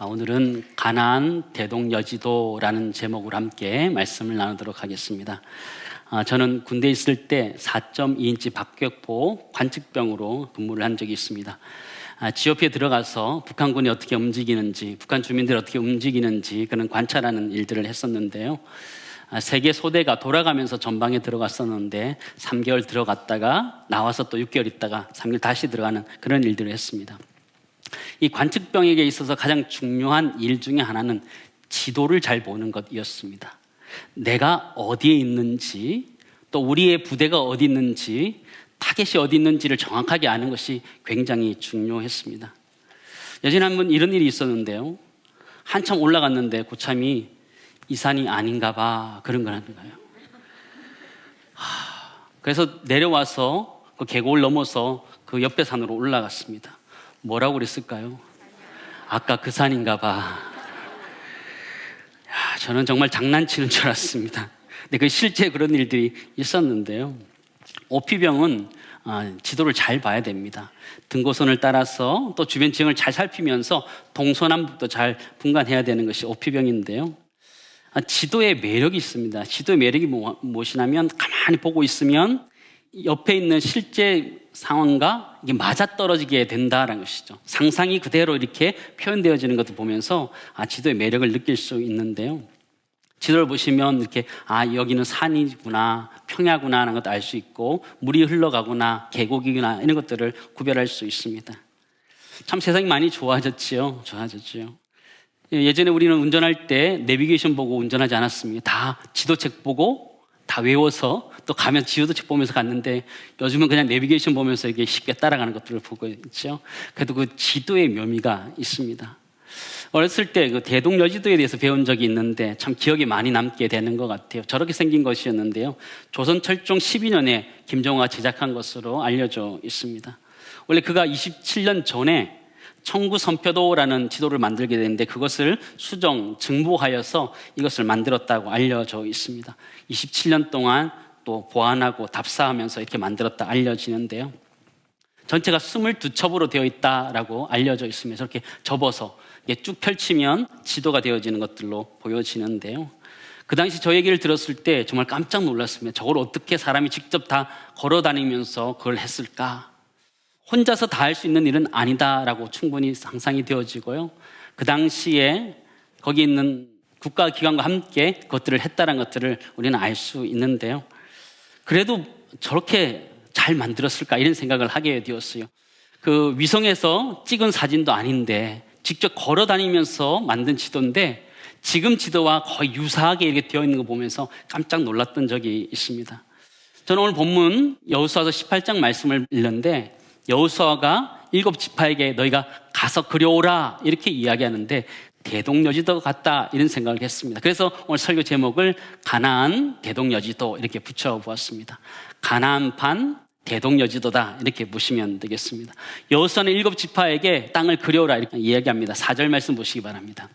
오늘은 가나안 대동여지도라는 제목으로 함께 말씀을 나누도록 하겠습니다. 저는 군대에 있을 때 4.2인치 박격포 관측병으로 근무를 한 적이 있습니다. GOP에 들어가서 북한군이 어떻게 움직이는지, 북한 주민들이 어떻게 움직이는지 그런 관찰하는 일들을 했었는데요. 세계 소대가 돌아가면서 전방에 들어갔었는데 3개월 들어갔다가 나와서 또 6개월 있다가 3개월 다시 들어가는 그런 일들을 했습니다. 이 관측병에게 있어서 가장 중요한 일 중에 하나는 지도를 잘 보는 것이었습니다. 내가 어디에 있는지, 또 우리의 부대가 어디 있는지, 타겟이 어디 있는지를 정확하게 아는 것이 굉장히 중요했습니다. 예전에 한번 이런 일이 있었는데요. 한참 올라갔는데 고참이 이 산이 아닌가 봐, 그런 걸 하는 거예요. 그래서 내려와서 그 계곡을 넘어서 그 옆에 산으로 올라갔습니다. 뭐라고 그랬을까요? 아까 그 산인가 봐. 저는 정말 장난치는 줄 알았습니다. 근데 그 실제 그런 일들이 있었는데요. 오피병은 지도를 잘 봐야 됩니다. 등고선을 따라서 또 주변 지형을 잘 살피면서 동서남북도 잘 분간해야 되는 것이 오피병인데요. 지도의 매력이 있습니다. 지도의 매력이 무엇이냐면 가만히 보고 있으면 옆에 있는 실제 상황과 이게 맞아떨어지게 된다는 것이죠. 상상이 그대로 이렇게 표현되어지는 것을 보면서 지도의 매력을 느낄 수 있는데요. 지도를 보시면 이렇게 여기는 산이구나, 평야구나 하는 것도 알 수 있고, 물이 흘러가구나, 계곡이구나 이런 것들을 구별할 수 있습니다. 참 세상이 많이 좋아졌지요. 예전에 우리는 운전할 때 내비게이션 보고 운전하지 않았습니다. 다 지도책 보고 다 외워서 또 가면 지도책 보면서 갔는데, 요즘은 그냥 내비게이션 보면서 이게 쉽게 따라가는 것들을 보고 있죠. 그래도 그 지도의 묘미가 있습니다. 어렸을 때 그 대동여지도에 대해서 배운 적이 있는데 참 기억에 많이 남게 되는 것 같아요. 저렇게 생긴 것이었는데요. 조선 철종 12년에 김정호가 제작한 것으로 알려져 있습니다. 원래 그가 27년 전에 청구선표도라는 지도를 만들게 되는데 그것을 수정, 증보하여서 이것을 만들었다고 알려져 있습니다. 27년 동안 또 보완하고 답사하면서 이렇게 만들었다 알려지는데요. 전체가 22첩으로 되어 있다라고 알려져 있으면서 저렇게 접어서 쭉 펼치면 지도가 되어지는 것들로 보여지는데요. 그 당시 저 얘기를 들었을 때 정말 깜짝 놀랐습니다. 저걸 어떻게 사람이 직접 다 걸어 다니면서 그걸 했을까? 혼자서 다 할 수 있는 일은 아니다라고 충분히 상상이 되어지고요. 그 당시에 거기 있는 국가기관과 함께 그것들을 했다는 것들을 우리는 알 수 있는데요. 그래도 저렇게 잘 만들었을까 이런 생각을 하게 되었어요. 그 위성에서 찍은 사진도 아닌데 직접 걸어 다니면서 만든 지도인데 지금 지도와 거의 유사하게 이렇게 되어 있는 거 보면서 깜짝 놀랐던 적이 있습니다. 저는 오늘 본문 여호수아서 18장 말씀을 읽는데 여호수아가 7지파에게 너희가 가서 그려오라 이렇게 이야기하는데 대동여지도 같다 이런 생각을 했습니다. 그래서 오늘 설교 제목을 가나안 대동여지도 이렇게 붙여보았습니다. 가나안판 대동여지도다 이렇게 보시면 되겠습니다. 여호수아는 7지파에게 땅을 그려오라 이렇게 이야기합니다. 4절 말씀 보시기 바랍니다.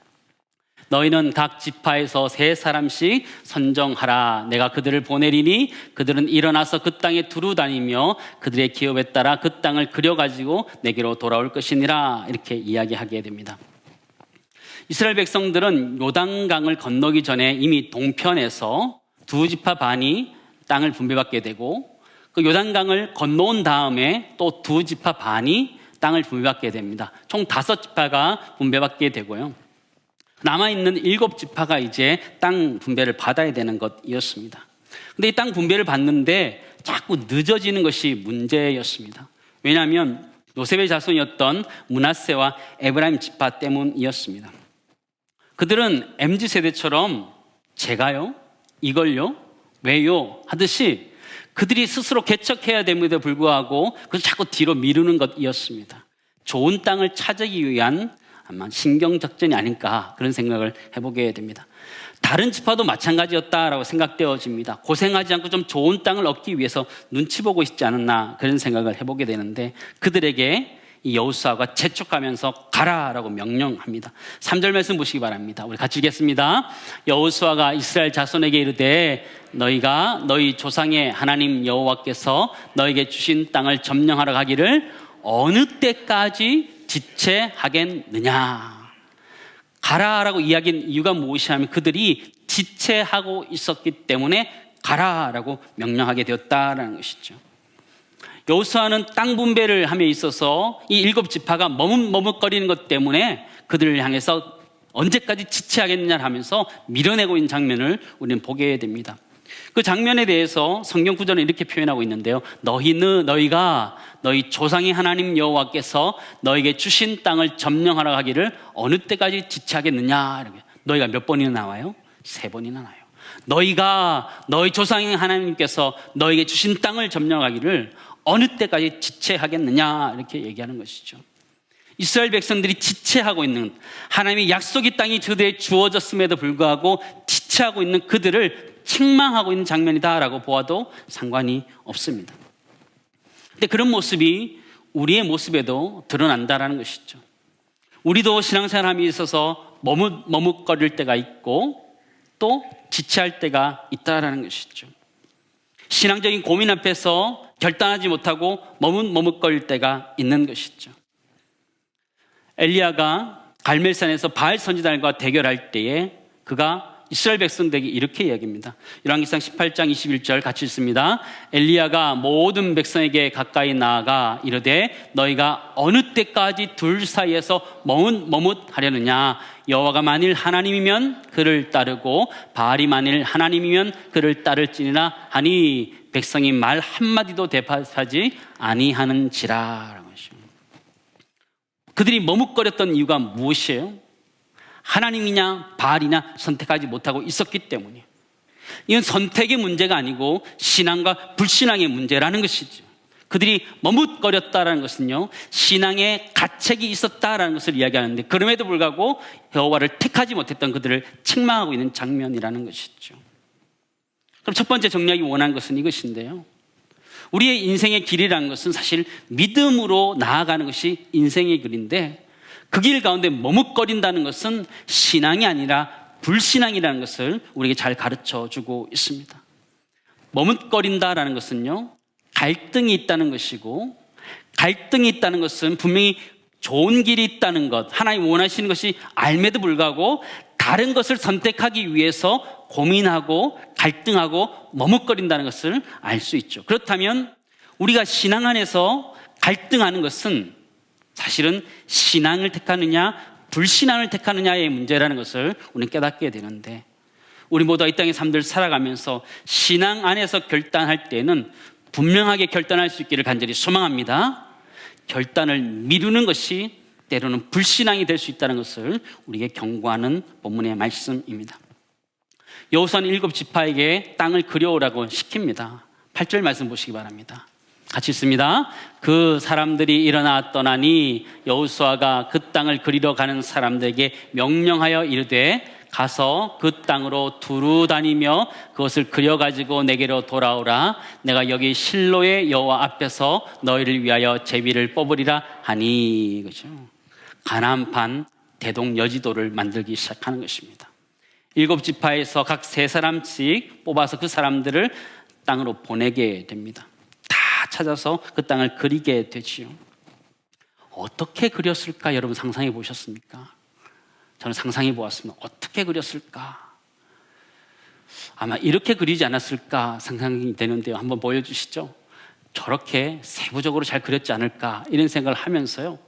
너희는 각 지파에서 3사람씩 선정하라. 내가 그들을 보내리니 그들은 일어나서 그 땅에 두루 다니며 그들의 기업에 따라 그 땅을 그려가지고 내게로 돌아올 것이니라 이렇게 이야기하게 됩니다. 이스라엘 백성들은 요단강을 건너기 전에 이미 동편에서 2지파 반이 땅을 분배받게 되고 그 요단강을 건너온 다음에 또 2지파 반이 땅을 분배받게 됩니다. 총 5지파가 분배받게 되고요. 남아있는 7지파가 이제 땅 분배를 받아야 되는 것이었습니다. 근데 이 땅 분배를 받는데 자꾸 늦어지는 것이 문제였습니다. 왜냐하면 요셉의 자손이었던 므낫세와 에브라임 지파 때문이었습니다. 그들은 MZ세대처럼 제가요? 이걸요? 왜요? 하듯이 그들이 스스로 개척해야 됨에도 불구하고 그래서 자꾸 뒤로 미루는 것이었습니다. 좋은 땅을 찾기 위한 아마 신경작전이 아닐까 그런 생각을 해보게 됩니다. 다른 지파도 마찬가지였다라고 생각되어집니다. 고생하지 않고 좀 좋은 땅을 얻기 위해서 눈치 보고 있지 않았나 그런 생각을 해보게 되는데 그들에게 이 여호수아가 재촉하면서 가라라고 명령합니다. 3절 말씀 보시기 바랍니다. 우리 같이 읽겠습니다. 여호수아가 이스라엘 자손에게 이르되 너희가 너희 조상의 하나님 여호와께서 너에게 주신 땅을 점령하러 가기를 어느 때까지 지체하겠느냐. 가라라고 이야기한 이유가 무엇이냐면 그들이 지체하고 있었기 때문에 가라라고 명령하게 되었다라는 것이죠. 여호수아는 땅 분배를 함에 있어서 이 7지파가 머뭇머뭇거리는 것 때문에 그들을 향해서 언제까지 지체하겠느냐 하면서 밀어내고 있는 장면을 우리는 보게 됩니다. 그 장면에 대해서 성경 구절은 이렇게 표현하고 있는데요. 너희가 너희 조상의 하나님 여호와께서 너에게 주신 땅을 점령하라 하기를 어느 때까지 지체하겠느냐. 이렇게. 너희가 몇 번이나 나와요? 3번이나 나와요. 너희가 너희 조상의 하나님께서 너에게 주신 땅을 점령하기를 어느 때까지 지체하겠느냐 이렇게 얘기하는 것이죠. 이스라엘 백성들이 지체하고 있는, 하나님의 약속의 땅이 그들에게 주어졌음에도 불구하고 지체하고 있는 그들을 책망하고 있는 장면이다라고 보아도 상관이 없습니다. 근데 그런 모습이 우리의 모습에도 드러난다라는 것이죠. 우리도 신앙생활함에 있어서 머뭇거릴 때가 있고 또 지체할 때가 있다라는 것이죠. 신앙적인 고민 앞에서 결단하지 못하고 머뭇거릴 때가 있는 것이죠. 엘리야가 갈멜산에서 바알 선지자들과 대결할 때에 그가 이스라엘 백성들에게 이렇게 이야기합니다. 열왕기상 18장 21절 같이 읽습니다. 엘리야가 모든 백성에게 가까이 나아가 이르되 너희가 어느 때까지 둘 사이에서 머뭇하려느냐. 여호와가 만일 하나님이면 그를 따르고 바알이 만일 하나님이면 그를 따를지니라 하니 백성이 말 한마디도 대답하지 아니하는지라. 그들이 머뭇거렸던 이유가 무엇이에요? 하나님이냐 바알이냐 선택하지 못하고 있었기 때문이에요. 이건 선택의 문제가 아니고 신앙과 불신앙의 문제라는 것이죠. 그들이 머뭇거렸다는 것은요, 신앙에 가책이 있었다는 것을 이야기하는데 그럼에도 불구하고 여호와를 택하지 못했던 그들을 책망하고 있는 장면이라는 것이죠. 그럼 첫 번째 정리하기 원하는 것은 이것인데요, 우리의 인생의 길이라는 것은 사실 믿음으로 나아가는 것이 인생의 길인데 그 길 가운데 머뭇거린다는 것은 신앙이 아니라 불신앙이라는 것을 우리에게 잘 가르쳐 주고 있습니다. 머뭇거린다라는 것은요, 갈등이 있다는 것이고, 갈등이 있다는 것은 분명히 좋은 길이 있다는 것, 하나님 원하시는 것이 알매도 불구하고 다른 것을 선택하기 위해서 고민하고 갈등하고 머뭇거린다는 것을 알 수 있죠. 그렇다면 우리가 신앙 안에서 갈등하는 것은 사실은 신앙을 택하느냐 불신앙을 택하느냐의 문제라는 것을 우리는 깨닫게 되는데, 우리 모두 이 땅의 삶들 살아가면서 신앙 안에서 결단할 때는 분명하게 결단할 수 있기를 간절히 소망합니다. 결단을 미루는 것이 때로는 불신앙이 될 수 있다는 것을 우리에게 경고하는 본문의 말씀입니다. 여호수아는 7지파에게 땅을 그려오라고 시킵니다. 8절 말씀 보시기 바랍니다. 같이 읽습니다. 그 사람들이 일어나 떠나니 여호수아가 그 땅을 그리러 가는 사람들에게 명령하여 이르되 가서 그 땅으로 두루 다니며 그것을 그려가지고 내게로 돌아오라. 내가 여기 실로의 여호와 앞에서 너희를 위하여 제비를 뽑으리라 하니. 그죠? 가나안판 대동여지도를 만들기 시작하는 것입니다. 7지파에서 각 3사람씩 뽑아서 그 사람들을 땅으로 보내게 됩니다. 다 찾아서 그 땅을 그리게 되지요. 어떻게 그렸을까 여러분 상상해 보셨습니까? 저는 상상해 보았습니다. 어떻게 그렸을까? 아마 이렇게 그리지 않았을까 상상이 되는데요. 한번 보여주시죠. 저렇게 세부적으로 잘 그렸지 않을까 이런 생각을 하면서요,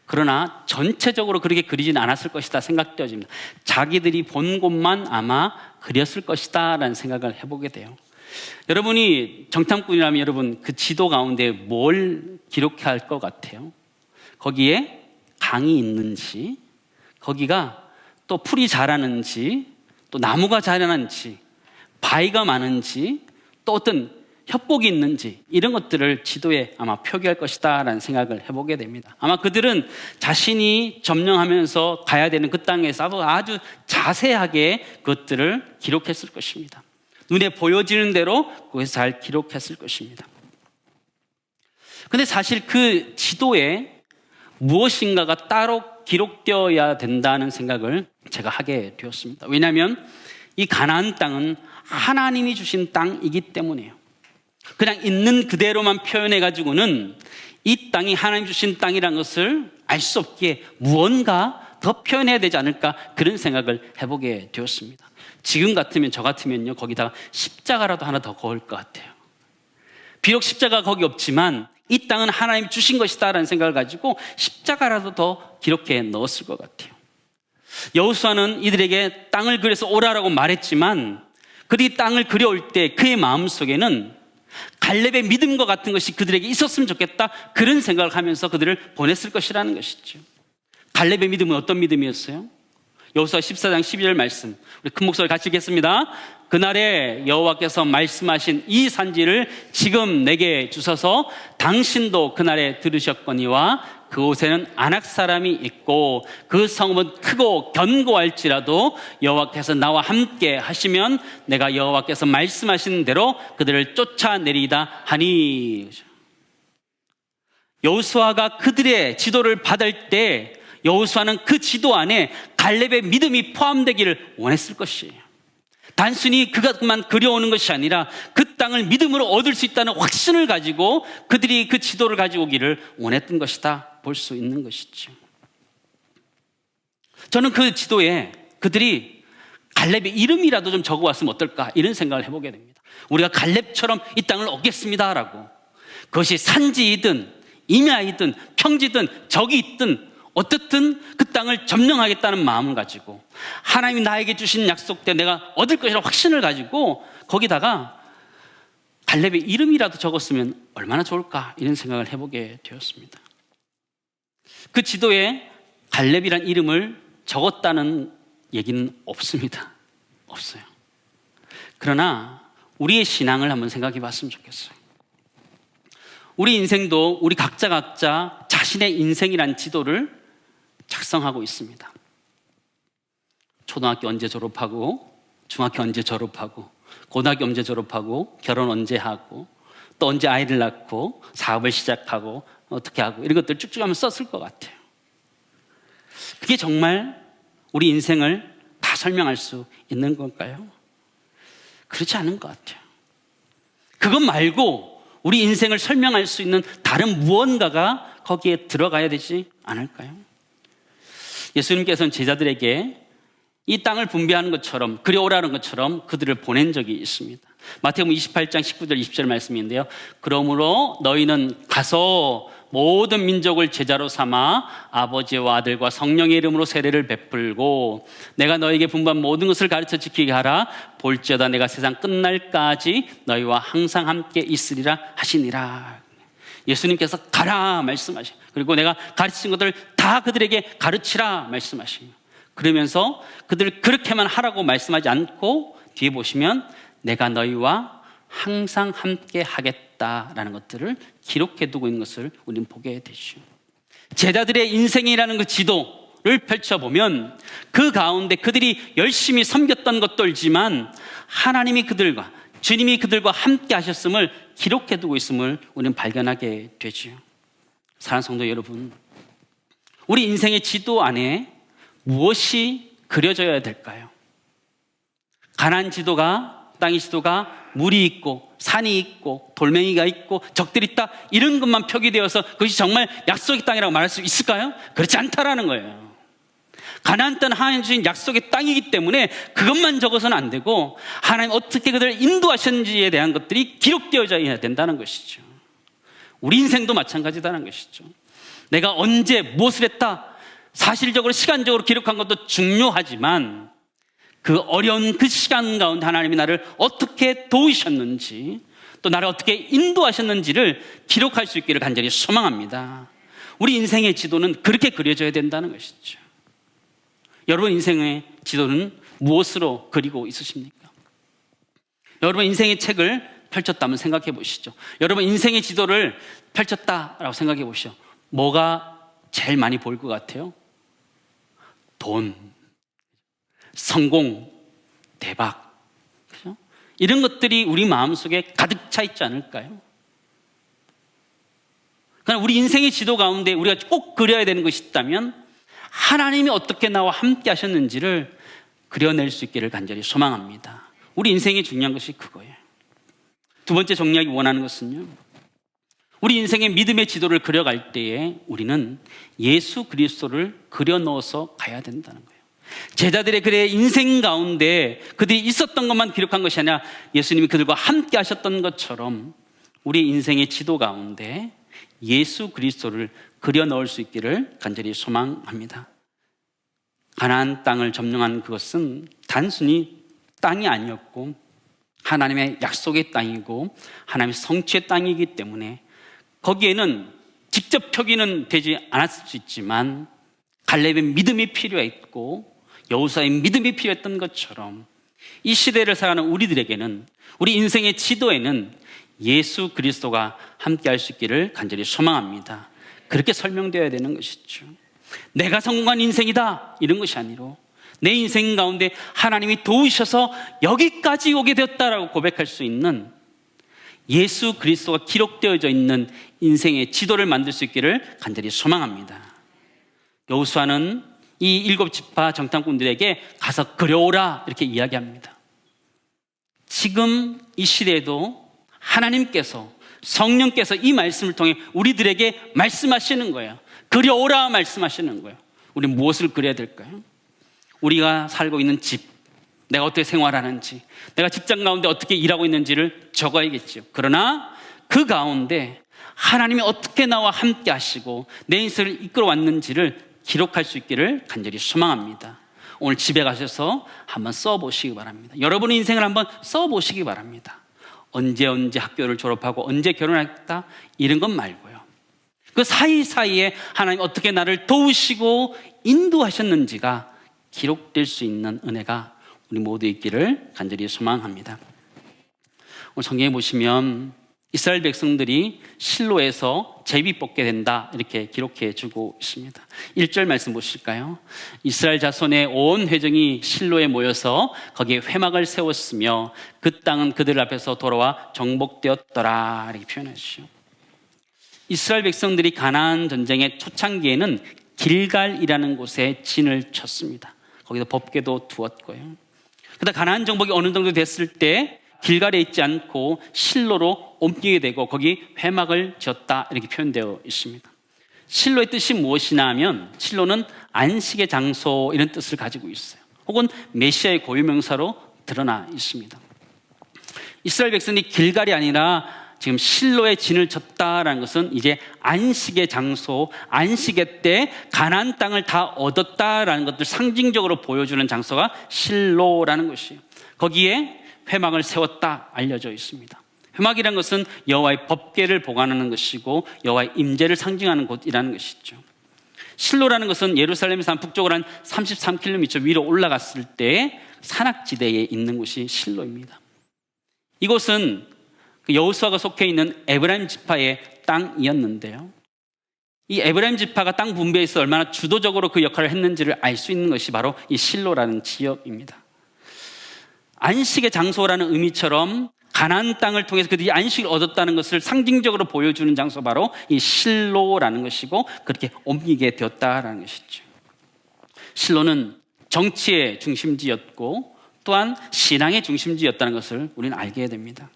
그러나 전체적으로 그렇게 그리진 않았을 것이다 생각되어집니다. 자기들이 본 곳만 아마 그렸을 것이다 라는 생각을 해보게 돼요. 여러분이 정탐꾼이라면 여러분 그 지도 가운데 뭘 기록해야 할 것 같아요? 거기에 강이 있는지, 거기가 또 풀이 자라는지, 또 나무가 자라는지, 바위가 많은지, 또 어떤 협곡이 있는지, 이런 것들을 지도에 아마 표기할 것이다 라는 생각을 해보게 됩니다. 아마 그들은 자신이 점령하면서 가야 되는 그 땅에서 아주 자세하게 그것들을 기록했을 것입니다. 눈에 보여지는 대로 거기서 잘 기록했을 것입니다. 근데 사실 그 지도에 무엇인가가 따로 기록되어야 된다는 생각을 제가 하게 되었습니다. 왜냐하면 이 가나안 땅은 하나님이 주신 땅이기 때문이에요. 그냥 있는 그대로만 표현해가지고는 이 땅이 하나님 주신 땅이라는 것을 알 수 없기에 무언가 더 표현해야 되지 않을까 그런 생각을 해보게 되었습니다. 지금 같으면 저 같으면요 거기다가 십자가라도 하나 더 걸을 것 같아요. 비록 십자가 거기 없지만 이 땅은 하나님이 주신 것이다 라는 생각을 가지고 십자가라도 더 기록해 넣었을 것 같아요. 여호수아는 이들에게 땅을 그려서 오라라고 말했지만 그들이 땅을 그려올 때 그의 마음속에는 갈렙의 믿음과 같은 것이 그들에게 있었으면 좋겠다 그런 생각을 하면서 그들을 보냈을 것이라는 것이죠. 갈렙의 믿음은 어떤 믿음이었어요? 여호수아 14장 12절 말씀, 우리 큰 목소리 같이 읽겠습니다. 그날에 여호와께서 말씀하신 이 산지를 지금 내게 주셔서 당신도 그날에 들으셨거니와 그곳에는 아낙 사람이 있고 그 성읍은 크고 견고할지라도 여호와께서 나와 함께 하시면 내가 여호와께서 말씀하신 대로 그들을 쫓아내리다 하니. 여호수아가 그들의 지도를 받을 때 여호수아는 그 지도 안에 갈렙의 믿음이 포함되기를 원했을 것이에요. 단순히 그것만 그려오는 것이 아니라 그 땅을 믿음으로 얻을 수 있다는 확신을 가지고 그들이 그 지도를 가지고 오기를 원했던 것이다 볼 수 있는 것이죠. 저는 그 지도에 그들이 갈렙의 이름이라도 좀 적어왔으면 어떨까 이런 생각을 해보게 됩니다. 우리가 갈렙처럼 이 땅을 얻겠습니다라고. 그것이 산지이든 임야이든 평지든 적이 있든 어떻든 그 땅을 점령하겠다는 마음을 가지고 하나님이 나에게 주신 약속대 내가 얻을 것이라는 확신을 가지고 거기다가 갈렙의 이름이라도 적었으면 얼마나 좋을까 이런 생각을 해보게 되었습니다. 그 지도에 갈렙이란 이름을 적었다는 얘기는 없습니다. 없어요. 그러나 우리의 신앙을 한번 생각해 봤으면 좋겠어요. 우리 인생도 우리 각자 자신의 인생이란 지도를 작성하고 있습니다. 초등학교 언제 졸업하고, 중학교 언제 졸업하고, 고등학교 언제 졸업하고, 결혼 언제 하고, 또 언제 아이를 낳고, 사업을 시작하고, 어떻게 하고, 이런 것들 쭉쭉 하면 썼을 것 같아요. 그게 정말 우리 인생을 다 설명할 수 있는 걸까요? 그렇지 않은 것 같아요. 그것 말고 우리 인생을 설명할 수 있는 다른 무언가가 거기에 들어가야 되지 않을까요? 예수님께서는 제자들에게 이 땅을 분배하는 것처럼 그려오라는 것처럼 그들을 보낸 적이 있습니다. 마태복음 28장 19절 20절 말씀인데요. 그러므로 너희는 가서 모든 민족을 제자로 삼아 아버지와 아들과 성령의 이름으로 세례를 베풀고 내가 너에게 분부한 모든 것을 가르쳐 지키게 하라. 볼지어다 내가 세상 끝날까지 너희와 항상 함께 있으리라 하시니라. 예수님께서 가라 말씀하시고 그리고 내가 가르친 것들 다 그들에게 가르치라 말씀하시고 그러면서 그들을 그렇게만 하라고 말씀하지 않고 뒤에 보시면 내가 너희와 항상 함께 하겠다라는 것들을 기록해 두고 있는 것을 우리는 보게 되죠. 제자들의 인생이라는 그 지도를 펼쳐보면 그 가운데 그들이 열심히 섬겼던 것들지만 하나님이 그들과 주님이 그들과 함께 하셨음을 기록해 두고 있음을 우리는 발견하게 되죠. 사랑하는 성도 여러분, 우리 인생의 지도 안에 무엇이 그려져야 될까요? 가나안 지도가, 땅의 지도가 물이 있고 산이 있고 돌멩이가 있고 적들이 있다 이런 것만 표기되어서 그것이 정말 약속의 땅이라고 말할 수 있을까요? 그렇지 않다라는 거예요. 가나안 땅은 하나님 주신 약속의 땅이기 때문에 그것만 적어서는 안 되고 하나님 어떻게 그들을 인도하셨는지에 대한 것들이 기록되어져야 된다는 것이죠. 우리 인생도 마찬가지다는 것이죠. 내가 언제 무엇을 했다 사실적으로 시간적으로 기록한 것도 중요하지만 그 어려운 그 시간 가운데 하나님이 나를 어떻게 도우셨는지 또 나를 어떻게 인도하셨는지를 기록할 수 있기를 간절히 소망합니다. 우리 인생의 지도는 그렇게 그려져야 된다는 것이죠. 여러분 인생의 지도는 무엇으로 그리고 있으십니까? 여러분 인생의 책을 펼쳤다면 생각해 보시죠. 여러분 인생의 지도를 펼쳤다라고 생각해 보시죠. 뭐가 제일 많이 보일 것 같아요? 돈, 성공, 대박, 그렇죠? 이런 것들이 우리 마음속에 가득 차 있지 않을까요? 그러나 우리 인생의 지도 가운데 우리가 꼭 그려야 되는 것이 있다면 하나님이 어떻게 나와 함께 하셨는지를 그려낼 수 있기를 간절히 소망합니다. 우리 인생에 중요한 것이 그거예요. 두 번째 정리하기 원하는 것은요, 우리 인생의 믿음의 지도를 그려갈 때에 우리는 예수 그리스도를 그려 넣어서 가야 된다는 거예요. 제자들의 그의 인생 가운데 그들이 있었던 것만 기록한 것이 아니라 예수님이 그들과 함께 하셨던 것처럼 우리 인생의 지도 가운데 예수 그리스도를 그려 넣을 수 있기를 간절히 소망합니다. 가나안 땅을 점령한 그것은 단순히 땅이 아니었고 하나님의 약속의 땅이고 하나님의 성취의 땅이기 때문에 거기에는 직접 표기는 되지 않았을 수 있지만 갈렙의 믿음이 필요했고 여호수아의 믿음이 필요했던 것처럼 이 시대를 살아가는 우리들에게는 우리 인생의 지도에는 예수 그리스도가 함께 할 수 있기를 간절히 소망합니다. 그렇게 설명되어야 되는 것이죠. 내가 성공한 인생이다 이런 것이 아니라 내 인생 가운데 하나님이 도우셔서 여기까지 오게 되었다라고 고백할 수 있는 예수 그리스도가 기록되어져 있는 인생의 지도를 만들 수 있기를 간절히 소망합니다. 여호수아는 이 7지파 정탐꾼들에게 가서 그려오라 이렇게 이야기합니다. 지금 이 시대에도 하나님께서 성령께서 이 말씀을 통해 우리들에게 말씀하시는 거예요. 그려오라 말씀하시는 거예요. 우리 무엇을 그려야 될까요? 우리가 살고 있는 집, 내가 어떻게 생활하는지, 내가 직장 가운데 어떻게 일하고 있는지를 적어야겠죠. 그러나 그 가운데 하나님이 어떻게 나와 함께 하시고 내 인생을 이끌어 왔는지를 기록할 수 있기를 간절히 소망합니다. 오늘 집에 가셔서 한번 써보시기 바랍니다. 여러분의 인생을 한번 써보시기 바랍니다. 언제 학교를 졸업하고 언제 결혼했다 이런 건 말고요. 그 사이사이에 하나님 어떻게 나를 도우시고 인도하셨는지가 기록될 수 있는 은혜가 우리 모두 있기를 간절히 소망합니다. 오늘 성경에 보시면 이스라엘 백성들이 실로에서 제비 뽑게 된다 이렇게 기록해 주고 있습니다. 1절 말씀 보실까요? 이스라엘 자손의 온 회중이 실로에 모여서 거기에 회막을 세웠으며 그 땅은 그들 앞에서 돌아와 정복되었더라 이렇게 표현하시죠. 이스라엘 백성들이 가나안 전쟁의 초창기에는 길갈이라는 곳에 진을 쳤습니다. 거기서 법궤도 두었고요. 그러다 가나안 정복이 어느 정도 됐을 때 길갈에 있지 않고 실로로 옮기게 되고 거기 회막을 지었다 이렇게 표현되어 있습니다. 실로의 뜻이 무엇이냐 하면 실로는 안식의 장소 이런 뜻을 가지고 있어요. 혹은 메시아의 고유명사로 드러나 있습니다. 이스라엘 백성이 길갈이 아니라 지금 실로에 진을 쳤다라는 것은 이제 안식의 장소, 안식의 때 가나안 땅을 다 얻었다라는 것들 상징적으로 보여주는 장소가 실로라는 것이에요. 거기에 회막을 세웠다 알려져 있습니다. 회막이라는 것은 여호와의 법궤를 보관하는 것이고 여호와의 임재를 상징하는 곳이라는 것이죠. 실로라는 것은 예루살렘에서 한 북쪽으로 한 33km 위로 올라갔을 때 산악지대에 있는 곳이 실로입니다. 이곳은 여호수아가 속해 있는 에브라임 지파의 땅이었는데요. 이 에브라임 지파가 땅 분배에서 얼마나 주도적으로 그 역할을 했는지를 알 수 있는 것이 바로 이 실로라는 지역입니다. 안식의 장소라는 의미처럼 가나안 땅을 통해서 그들이 안식을 얻었다는 것을 상징적으로 보여주는 장소 바로 이 실로라는 것이고 그렇게 옮기게 되었다라는 것이죠. 실로는 정치의 중심지였고 또한 신앙의 중심지였다는 것을 우리는 알게 됩니다.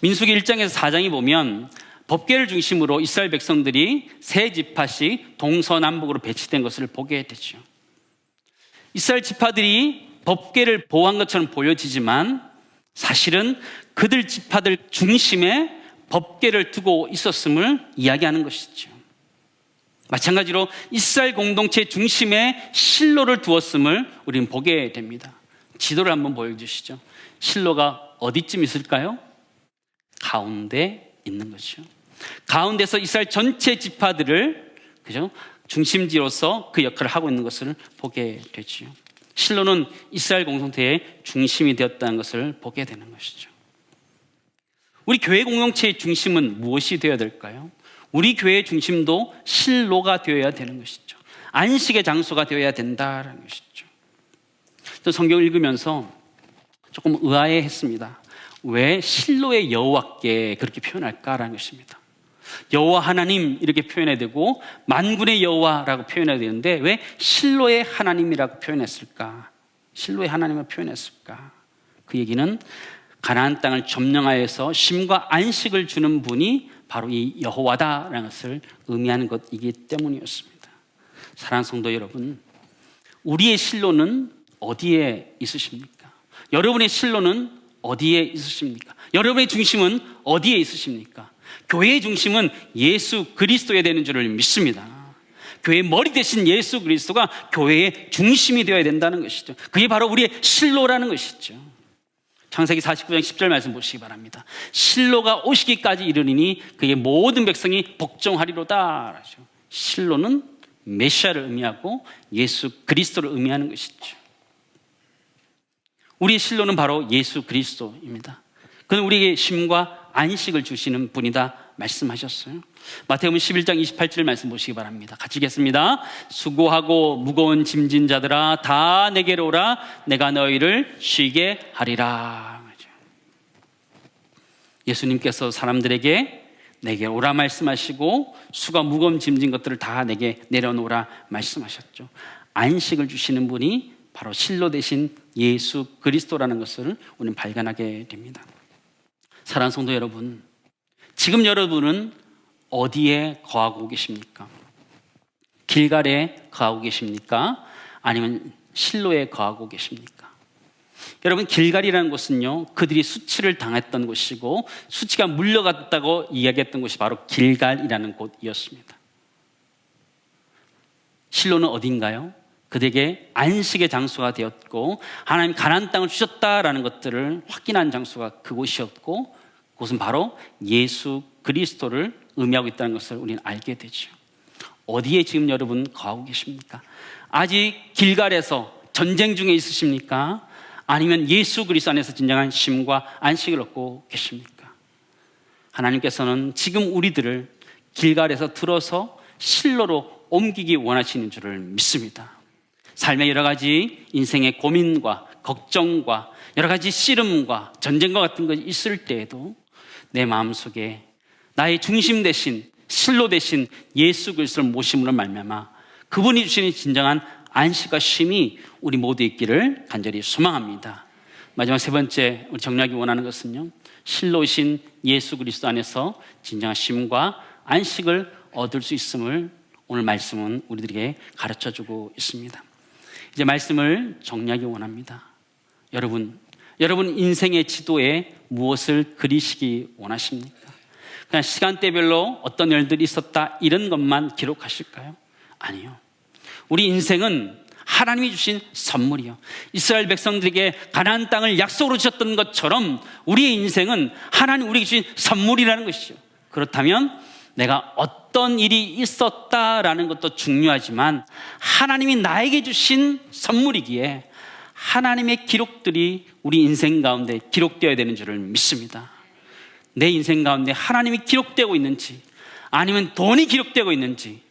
민수기 1장에서 4장에 보면 법궤를 중심으로 이스라엘 백성들이 세 지파씩 동서남북으로 배치된 것을 보게 되죠. 이스라엘 지파들이 법궤를 보호한 것처럼 보여지지만 사실은 그들 지파들 중심에 법궤를 두고 있었음을 이야기하는 것이죠. 마찬가지로 이스라엘 공동체 중심에 실로를 두었음을 우리는 보게 됩니다. 지도를 한번 보여주시죠. 실로가 어디쯤 있을까요? 가운데 있는 것이죠. 가운데서 이스라엘 전체 지파들을 그죠? 중심지로서 그 역할을 하고 있는 것을 보게 되죠. 실로는 이스라엘 공동체의 중심이 되었다는 것을 보게 되는 것이죠. 우리 교회 공동체의 중심은 무엇이 되어야 될까요? 우리 교회의 중심도 실로가 되어야 되는 것이죠. 안식의 장소가 되어야 된다는 것이죠. 저 성경을 읽으면서 조금 의아해했습니다. 왜 실로의 여호와께 그렇게 표현할까라는 것입니다. 여호와 하나님 이렇게 표현해야 되고 만군의 여호와라고 표현해야 되는데 왜 실로의 하나님이라고 표현했을까? 실로의 하나님을 표현했을까? 그 얘기는 가나안 땅을 점령하여서 쉼과 안식을 주는 분이 바로 이 여호와다라는 것을 의미하는 것이기 때문이었습니다. 사랑하는 성도 여러분, 우리의 실로는 어디에 있으십니까? 여러분의 실로는 어디에 있으십니까? 여러분의 중심은 어디에 있으십니까? 교회의 중심은 예수 그리스도에 되는 줄을 믿습니다. 교회의 머리 대신 예수 그리스도가 교회의 중심이 되어야 된다는 것이죠. 그게 바로 우리의 실로라는 것이죠. 창세기 49장 10절 말씀 보시기 바랍니다. 실로가 오시기까지 이르리니 그의 모든 백성이 복종하리로다. 실로는 메시아를 의미하고 예수 그리스도를 의미하는 것이죠. 우리의 실로는 바로 예수 그리스도입니다. 그는 우리에게 쉼과 안식을 주시는 분이다 말씀하셨어요. 마태복음 11장 28절 말씀 보시기 바랍니다. 같이 읽겠습니다. 수고하고 무거운 짐진 자들아 다 내게로 오라. 내가 너희를 쉬게 하리라. 예수님께서 사람들에게 내게 오라 말씀하시고 수가 무거운 짐진 것들을 다 내게 내려놓으라 말씀하셨죠. 안식을 주시는 분이 바로 실로 되신 예수 그리스도라는 것을 우리는 발견하게 됩니다. 사랑하는 성도 여러분, 지금 여러분은 어디에 거하고 계십니까? 길갈에 거하고 계십니까? 아니면 실로에 거하고 계십니까? 여러분, 길갈이라는 곳은요, 그들이 수치를 당했던 곳이고 수치가 물려갔다고 이야기했던 곳이 바로 길갈이라는 곳이었습니다. 실로는 어딘가요? 그들에게 안식의 장소가 되었고 하나님 가나안 땅을 주셨다라는 것들을 확인한 장소가 그곳이었고, 그것은 바로 예수 그리스도를 의미하고 있다는 것을 우리는 알게 되죠. 어디에 지금 여러분 거하고 계십니까? 아직 길갈에서 전쟁 중에 있으십니까? 아니면 예수 그리스도 안에서 진정한 쉼과 안식을 얻고 계십니까? 하나님께서는 지금 우리들을 길갈에서 들어서 실로로 옮기기 원하시는 줄을 믿습니다. 삶의 여러 가지 인생의 고민과 걱정과 여러 가지 씨름과 전쟁과 같은 것이 있을 때에도 내 마음속에 나의 중심 대신 실로 대신 예수 그리스도를 모심으로 말미암아 그분이 주시는 진정한 안식과 쉼이 우리 모두 있기를 간절히 소망합니다. 마지막 세 번째 우리 정리하기 원하는 것은요, 실로신 예수 그리스도 안에서 진정한 쉼과 안식을 얻을 수 있음을 오늘 말씀은 우리들에게 가르쳐주고 있습니다. 이제 말씀을 정리하기 원합니다. 여러분 인생의 지도에 무엇을 그리시기 원하십니까? 그냥 시간대별로 어떤 일들이 있었다 이런 것만 기록하실까요? 아니요. 우리 인생은 하나님이 주신 선물이요. 이스라엘 백성들에게 가나안 땅을 약속으로 주셨던 것처럼 우리의 인생은 하나님 우리에게 주신 선물이라는 것이죠. 그렇다면 내가 어떤 일이 있었다라는 것도 중요하지만 하나님이 나에게 주신 선물이기에 하나님의 기록들이 우리 인생 가운데 기록되어야 되는 줄을 믿습니다. 내 인생 가운데 하나님이 기록되고 있는지 아니면 돈이 기록되고 있는지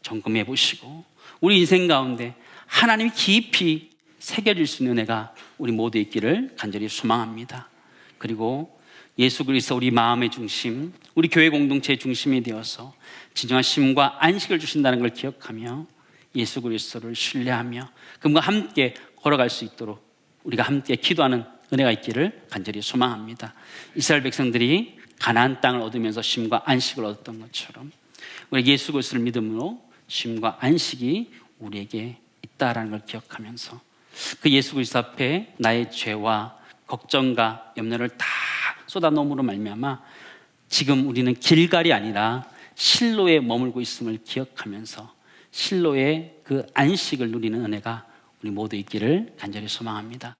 점검해 보시고 우리 인생 가운데 하나님이 깊이 새겨질 수 있는 은혜가 우리 모두 있기를 간절히 소망합니다. 그리고 예수 그리스도 우리 마음의 중심, 우리 교회 공동체의 중심이 되어서 진정한 쉼과 안식을 주신다는 걸 기억하며 예수 그리스도를 신뢰하며 그분과 함께 걸어갈 수 있도록 우리가 함께 기도하는 은혜가 있기를 간절히 소망합니다. 이스라엘 백성들이 가나안 땅을 얻으면서 쉼과 안식을 얻었던 것처럼 우리 예수 그리스도를 믿음으로 쉼과 안식이 우리에게 있다라는 걸 기억하면서 그 예수 그리스도 앞에 나의 죄와 걱정과 염려를 다 쏟아놓음으로 말미암아 지금 우리는 길갈이 아니라 실로에 머물고 있음을 기억하면서 실로의 그 안식을 누리는 은혜가 우리 모두 있기를 간절히 소망합니다.